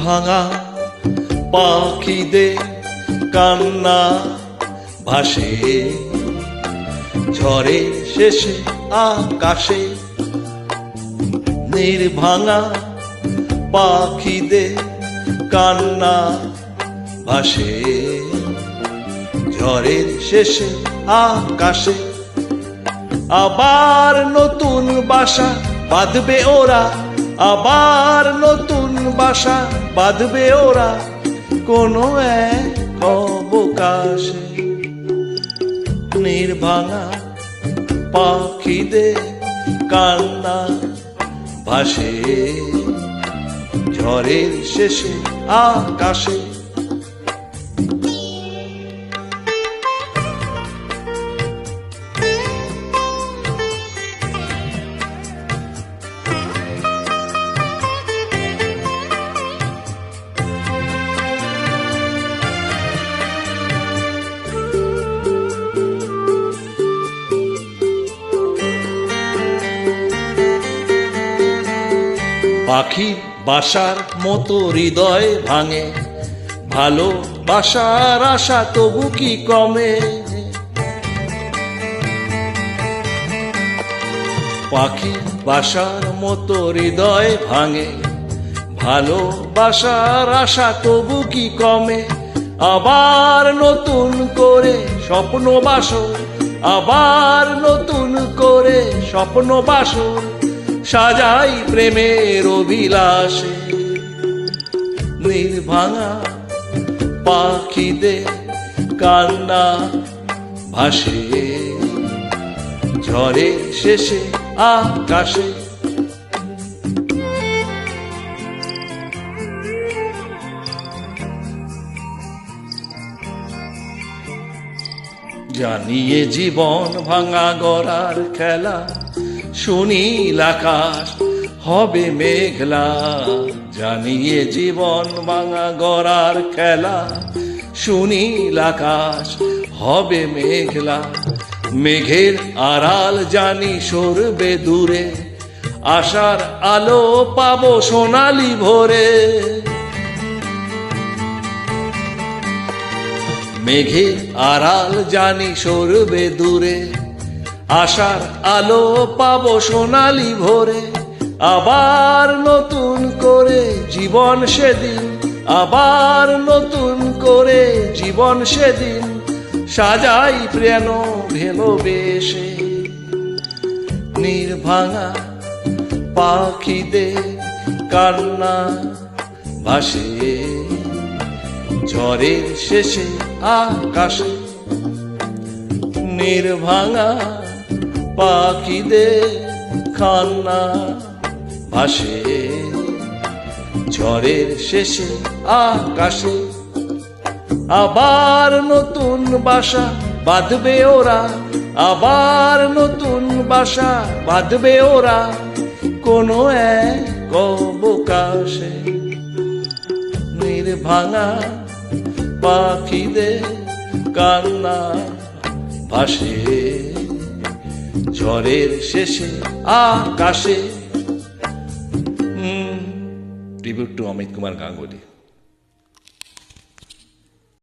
ভাঙা পাখিদের কান্না ভাসে ঝড়ের শেষে আকাশে। ভাঙা পাখিদের কান্না ভাসে ঝড়ের শেষে আকাশে। আবার নতুন বাসা বাঁধবে ওরা, আবার নতুন বাসা বাঁধবে ওরা কোনো এক অবকাশে। ভাঙা পাখিদের কান্না ভাসে ঝড়ের শেষে আকাশে। পাখির বাসার মতো হৃদয় ভাঙে, ভালোবাসার আশা তবু কি কমে। পাখির বাসার মতো হৃদয় ভাঙে, ভালোবাসার আশা তবু কি কমে। আবার নতুন করে স্বপ্ন বাসর, আবার নতুন করে স্বপ্ন বাসর সাজাই প্রেমের অভিলাষে। ভাঙা পাখিদের কান্না ভাসে ঝড়ের শেষে আকাশে। জানিয়ে জীবন ভাঙা গড়ার খেলা, সুনীল আকাশ হবে মেঘলা। জানিয়ে জীবন ভাঙা গড়ার খেলা, সুনীল আকাশ হবে মেঘলা। মেঘের আড়াল জানি সরবে দূরে, আশার আলো পাবো সোনালি ভোরে। মেঘের আড়াল জানি সরবে দূরে, আশার আলো পাবো সোনালি ভোরে। আবার নতুন করে জীবন সেদিন, আবার নতুন করে জীবন সেদিন সাজাই প্রেম ভালোবেসে। ভাঙা পাখিদের কান্না ভাসে ঝড়ের শেষে আকাশে। ভাঙা পাখিদের কান্না ভাসে ঝড়ের শেষে আকাশে। আবার নতুন বাসা বাঁধবে ওরা, আবার নতুন বাসা বাঁধবে ওরা কোনো এক অবকাশে। ভাঙা পাখিদের কান্না ভাসে ঝড়ের শেষে আকাশে। Tribute to Amit Kumar Ganguly.